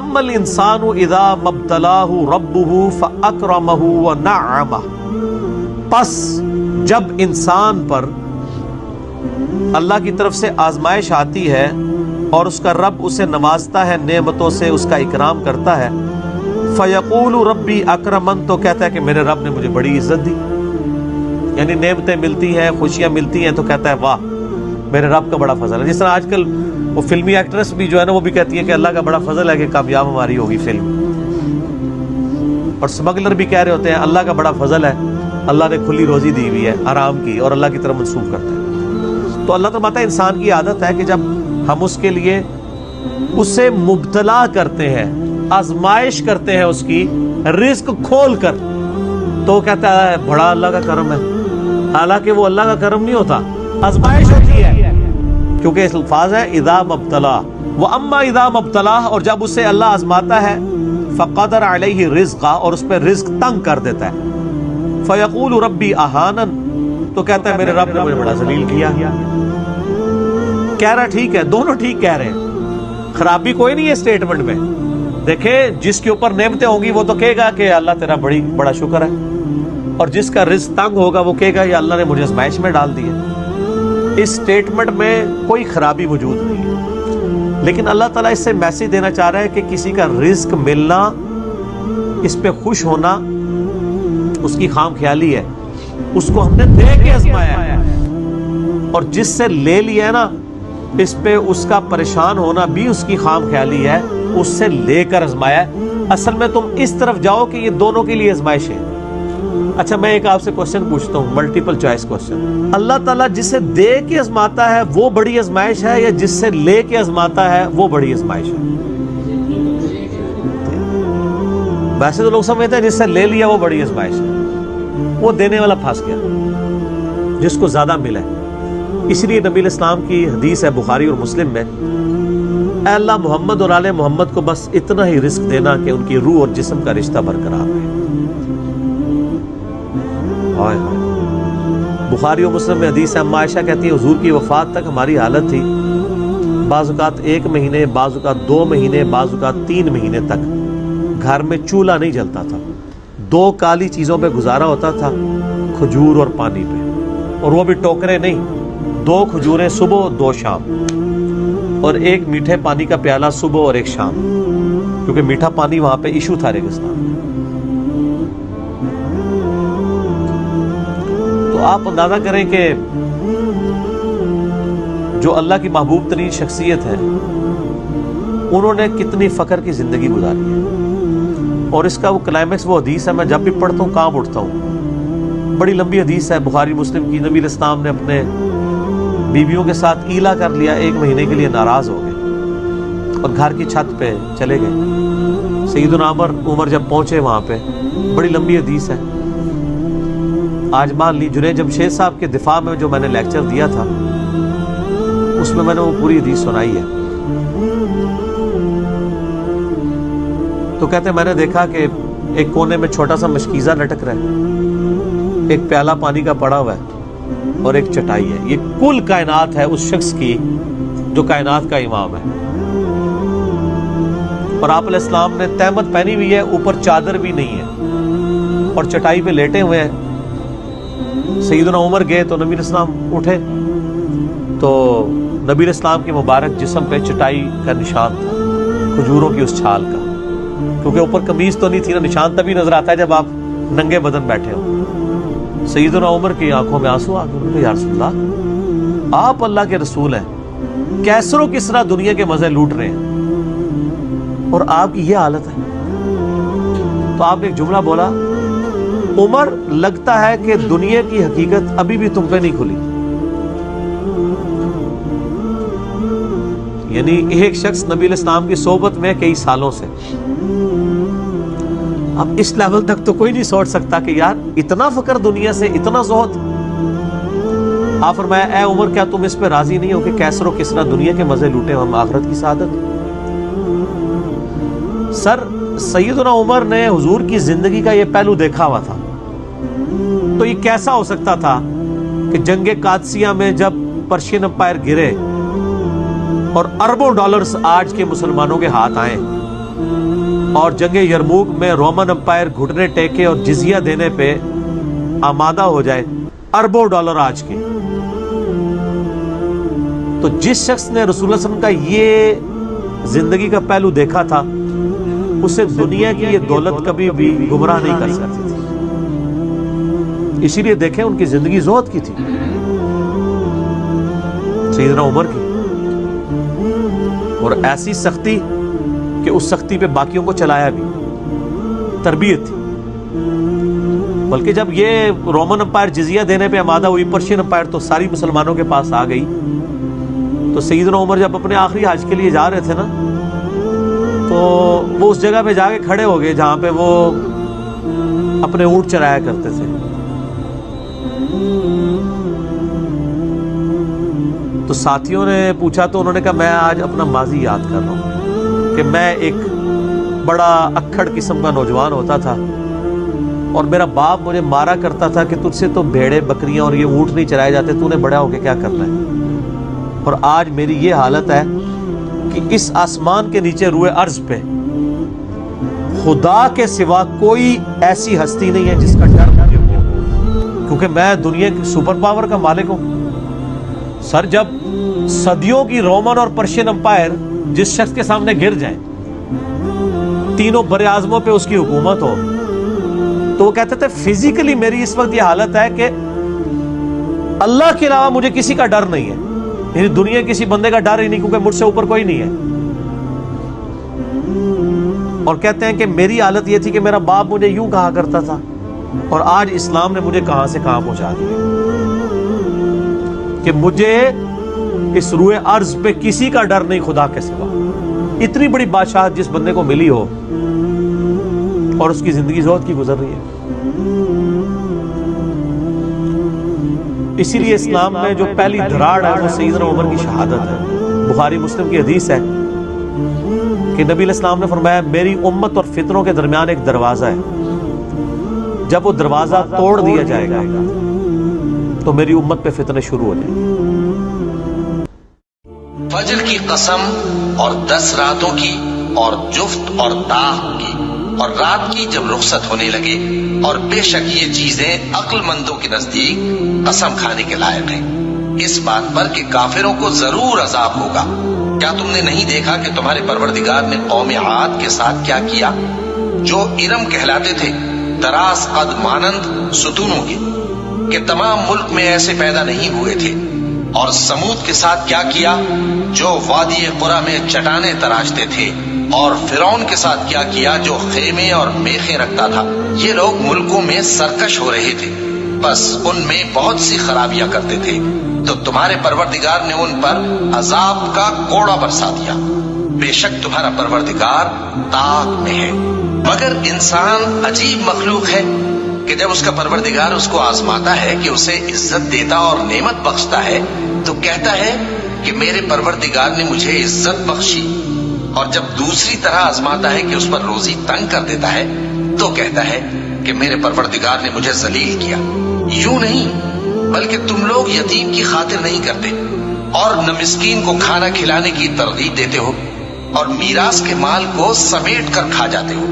فَأَمَّا الْإِنسَانُ إِذَا مَبْتَلَاهُ رَبُّهُ فَأَكْرَمَهُ وَنَعَّمَهُ، پس جب انسان پر اللہ کی طرف سے آزمائش آتی ہے اور اس کا رب اسے نوازتا ہے، نعمتوں سے اس کا اکرام کرتا ہے، فَيَقُولُ رَبِّي أَكْرَمَنِ، تو کہتا ہے کہ میرے رب نے مجھے بڑی عزت دی، یعنی نعمتیں ملتی ہیں، خوشیاں ملتی ہیں، تو کہتا ہے واہ میرے رب کا بڑا فضل ہے۔ جس طرح آج کل وہ فلمی ایکٹریس بھی جو ہے نا وہ بھی کہتی ہے کہ اللہ کا بڑا فضل ہے کہ کامیاب ہماری ہوگی فلم، اور اسمگلر بھی کہہ رہے ہوتے ہیں اللہ کا بڑا فضل ہے، اللہ نے کھلی روزی دی ہوئی ہے آرام کی، اور اللہ کی طرف منسوب کرتے ہیں۔ تو اللہ فرماتا ہے انسان کی عادت ہے کہ جب ہم اس کے لیے اسے مبتلا کرتے ہیں، آزمائش کرتے ہیں اس کی رزق کھول کر، تو وہ کہتا ہے بڑا اللہ کا کرم ہے، حالانکہ وہ اللہ کا کرم نہیں ہوتا، آزمائش ہوتی ہے، کیونکہ اس الفاظ ہے اذا مبتلا، واما اذا مبتلا، اور جب اسے اللہ آزماتا ہے، فقدر علیہ رزقا، اور اس پہ رزق تنگ کر دیتا ہے، فیقول ربی اہانن، تو کہتا ہے میرے رب نے مجھے بڑا ذلیل کیا۔ کہہ رہا ٹھیک ہے، دونوں ٹھیک کہہ رہے ہیں، خرابی کوئی نہیں ہے اسٹیٹمنٹ میں۔ دیکھیں جس کے اوپر نعمتیں ہوں گی وہ تو کہے گا کہ اللہ تیرا بڑا شکر ہے، اور جس کا رزق تنگ ہوگا وہ کہے گا یا اللہ نے مجھے آزمائش میں ڈال دی ہے۔ اس سٹیٹمنٹ میں کوئی خرابی موجود نہیں ہے، لیکن اللہ تعالیٰ اس سے میسج دینا چاہ رہا ہے کہ کسی کا رزق ملنا، اس پہ خوش ہونا اس کی خام خیالی ہے، اس کو ہم نے دے کے آزمایا ہے، اور جس سے لے لیا ہے نا اس پہ اس کا پریشان ہونا بھی اس کی خام خیالی ہے، اس سے لے کر آزمایا ہے۔ اصل میں تم اس طرف جاؤ کہ یہ دونوں کے لیے آزمائش ہے۔ اچھا میں ایک آپ سے کوشچن پوچھتا ہوں، ملٹیپل چوائس کوشچن، اللہ تعالیٰ جسے دے کے آزماتا ہے وہ بڑی آزمائش ہے، یا جس سے لے کے آزماتا ہے وہ بڑی آزمائش ہے؟ ویسے تو لوگ سمجھتے ہیں جس سے لے لیا وہ بڑی آزمائش ہے، وہ دینے والا پھنس گیا جس کو زیادہ ملا ہے۔ اس لیے نبی الاسلام کی حدیث ہے بخاری اور مسلم میں، اے اللہ محمد اور آل محمد کو بس اتنا ہی رزق دینا کہ ان کی روح اور جسم کا رشتہ برقرار رہے۔ بخاری و مسلم میں حدیث ہے، اما عائشہ کہتی ہے حضور کی وفات تک ہماری حالت تھی، بعض اوقات 1 مہینے، بعض اوقات 2 مہینے، بعض اوقات 3 مہینے تک گھر میں چولہا نہیں جلتا تھا، 2 کالی چیزوں پہ گزارا ہوتا تھا، کھجور اور پانی پہ، اور وہ بھی ٹوکرے نہیں، 2 کھجوریں صبح 2 شام، اور 1 میٹھے پانی کا پیالہ صبح اور 1 شام، کیونکہ میٹھا پانی وہاں پہ ایشو تھا ریگستان۔ تو آپ اندازہ کریں کہ جو اللہ کی محبوب ترین شخصیت ہے انہوں نے کتنی فقر کی زندگی گزاری ہے، اور اس کا وہ کلائمیکس وہ حدیث ہے، میں جب بھی پڑھتا ہوں کام اٹھتا ہوں، بڑی لمبی حدیث ہے بخاری مسلم کی، نبی الاسلام نے اپنے بیویوں کے ساتھ ایلا کر لیا، 1 مہینے کے لیے ناراض ہو گئے اور گھر کی چھت پہ چلے گئے۔ سیدنا عمر جب پہنچے وہاں پہ، بڑی لمبی حدیث ہے، آج مان لی جنید جمشید صاحب کے دفاع میں جو میں نے لیکچر دیا تھا اس میں نے وہ پوری حدیث سنائی ہے۔ تو کہتے ہیں میں نے دیکھا کہ ایک کونے میں چھوٹا سا مشکیزہ لٹک رہا ہے، ایک پیالہ پانی کا پڑا ہوا ہے، اور ایک چٹائی ہے، یہ کل کائنات ہے اس شخص کی جو کائنات کا امام ہے، اور آپ علیہ السلام نے تہمت پہنی ہوئی ہے، اوپر چادر بھی نہیں ہے، اور چٹائی پہ لیٹے ہوئے ہیں۔ سیدنا عمر گئے تو نبی الاسلام اٹھے تو نبی الاسلام کے مبارک جسم پہ چٹائی کا نشان تھا، کھجوروں کی اس چھال کا، کیونکہ اوپر قمیض تو نہیں تھی نا، نشان تبھی نظر آتا ہے جب آپ ننگے بدن بیٹھے ہو۔ سیدنا عمر کی آنکھوں میں آنسو آ گئے، یا رسول اللہ آپ اللہ کے رسول ہیں، کیسر و کسرا دنیا کے مزے لوٹ رہے ہیں اور آپ کی یہ حالت ہے۔ تو آپ نے ایک جملہ بولا، عمر لگتا ہے کہ دنیا کی حقیقت ابھی بھی تم پہ نہیں کھلی، یعنی ایک شخص نبی الاسلام کی صحبت میں کئی سالوں سے، اب اس لیول تک تو کوئی نہیں سوچ سکتا کہ یار اتنا فقر دنیا سے، اتنا زہد۔ آپ فرمایا اے عمر کیا تم اس پہ راضی نہیں ہو کہ کیسر و کسرا دنیا کے مزے لوٹے ہم آخرت کی سعادت؟ سر سیدنا عمر نے حضور کی زندگی کا یہ پہلو دیکھا ہوا تھا، تو یہ کیسا ہو سکتا تھا کہ جنگ قادسیہ میں جب پرشین امپائر گرے اور اربوں ڈالرز آج کے مسلمانوں کے ہاتھ آئے اور جنگ یرموک میں رومن امپائر گھٹنے ٹیکے اور جزیہ دینے پہ آمادہ ہو جائے اربوں ڈالر آج کے، تو جس شخص نے رسول اللہ صلی اللہ علیہ وسلم کا یہ زندگی کا پہلو دیکھا تھا اسے دنیا کی یہ دولت کبھی بھی گمراہ نہیں کر سکتی تھی۔ اسی لیے دیکھیں ان کی زندگی زہد کی تھی، سیدنا عمر کی، اور ایسی سختی کہ اس سختی پہ باقیوں کو چلایا بھی، تربیت تھی۔ بلکہ جب یہ رومن امپائر جزیہ دینے پہ آمادہ ہوئی، پرشین امپائر تو ساری مسلمانوں کے پاس آ گئی، تو سیدنا عمر جب اپنے آخری حج کے لیے جا رہے تھے نا، تو وہ اس جگہ پہ جا کے کھڑے ہو گئے جہاں پہ وہ اپنے اونٹ چرایا کرتے تھے۔ تو ساتھیوں نے پوچھا تو انہوں نے کہا میں آج اپنا ماضی یاد کر رہا ہوں کہ میں ایک بڑا اکھڑ قسم کا نوجوان ہوتا تھا اور میرا باپ مجھے مارا کرتا تھا کہ تجھ سے تو بھیڑے بکریاں اور یہ اونٹ نہیں چرائے جاتے، تو نے بڑا ہو کے کیا کرنا ہے؟ اور آج میری یہ حالت ہے کہ اس آسمان کے نیچے روئے ارض پہ خدا کے سوا کوئی ایسی ہستی نہیں ہے جس کا ڈر مجھے ہو، کیونکہ میں دنیا کی سپر پاور کا مالک ہوں۔ سر جب صدیوں کی رومن اور پرشین امپائر جس شخص کے سامنے گر جائیں، تینوں بر اعظموں پہ اس کی حکومت ہو، تو وہ کہتے تھے فزیکلی میری اس وقت یہ حالت ہے کہ اللہ کے علاوہ مجھے کسی کا ڈر نہیں ہے، یعنی دنیا کسی بندے کا ڈر ہی نہیں، کیونکہ مجھ سے اوپر کوئی نہیں ہے۔ اور کہتے ہیں کہ میری حالت یہ تھی کہ میرا باپ مجھے یوں کہا کرتا تھا، اور آج اسلام نے مجھے کہاں سے کہاں پہنچا دیا کہ مجھے اس روئے ارض پہ کسی کا ڈر نہیں خدا کے سوا۔ اتنی بڑی بادشاہت جس بندے کو ملی ہو اور اس کی زندگی زہد کی گزر رہی ہے۔ اسی لیے اسلام میں جو پہلی دراڑ ہے وہ سیدنا عمر کی شہادت ہے۔ بخاری مسلم کی حدیث ہے کہ نبی علیہ السلام نے فرمایا میری امت اور فتنوں کے درمیان ایک دروازہ ہے، جب وہ دروازہ توڑ دیا جائے گا تو میری امت پہ فتنے شروع ہو جائیں گے۔ فجر کی قسم اور 10 راتوں کی اور جفت اور طاق کی اور رات کی جب رخصت ہونے لگے، اور بے شک یہ چیزیں عقل مندوں کے نزدیک قسم کھانے کے لائق ہیں، اس بات پر کہ کافروں کو ضرور عذاب ہوگا۔ کیا تم نے نہیں دیکھا کہ تمہارے پروردگار نے قوم عاد کے ساتھ کیا کیا، جو ارم کہلاتے تھے، دراز قد مانند ستونوں کے، کہ تمام ملک میں ایسے پیدا نہیں ہوئے تھے؟ اور سمود کے ساتھ کیا کیا، جو وادی قرا میں چٹانیں تراشتے تھے؟ اور فرعون کے ساتھ کیا کیا، جو خیمے اور میخیں رکھتا تھا؟ یہ لوگ ملکوں میں سرکش ہو رہے تھے، بس ان میں بہت سی خرابیاں کرتے تھے، تو تمہارے پروردگار نے ان پر عذاب کا کوڑا برسا دیا۔ بے شک تمہارا پروردگار طاق میں ہے۔ مگر انسان عجیب مخلوق ہے کہ جب اس کا پروردگار اس کو آزماتا ہے کہ اسے عزت دیتا اور نعمت بخشتا ہے تو کہتا ہے کہ میرے پروردگار نے مجھے عزت بخشی، اور جب دوسری طرح آزماتا ہے کہ اس پر روزی تنگ کر دیتا ہے تو کہتا ہے کہ میرے پروردگار نے مجھے ذلیل کیا۔ یوں نہیں، بلکہ تم لوگ یتیم کی خاطر نہیں کرتے اور نہ مسکین کو کھانا کھلانے کی ترغیب دیتے ہو، اور میراث کے مال کو سمیٹ کر کھا جاتے ہو،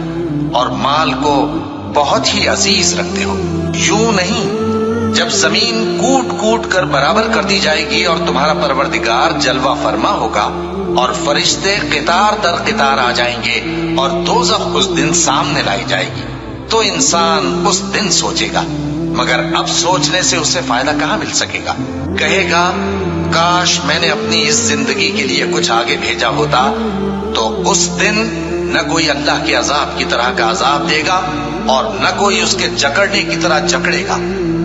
اور مال کو بہت ہی عزیز رکھتے ہو۔ یوں نہیں، جب زمین کوٹ کوٹ کر برابر کر دی جائے گی اور تمہارا پروردگار جلوہ فرما ہوگا اور فرشتے قطار در قطار آ جائیں گے اور دوزخ اس دن سامنے لائی جائے گی، تو انسان اس دن سوچے گا، مگر اب سوچنے سے اسے فائدہ کہاں مل سکے گا؟ کہے گا کاش میں نے اپنی اس زندگی کے لیے کچھ آگے بھیجا ہوتا، تو اس دن نہ کوئی اللہ کے عذاب کی طرح کا عذاب دے گا اور نہ کوئی اس کے جکڑنے کی طرح جکڑے گا۔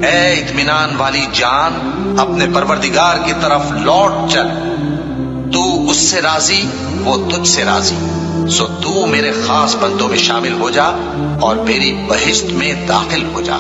اے اطمینان والی جان، اپنے پروردگار کی طرف لوٹ چل، تو اس سے راضی، وہ تجھ سے راضی، سو تو میرے خاص بندوں میں شامل ہو جا اور میری بہشت میں داخل ہو جا۔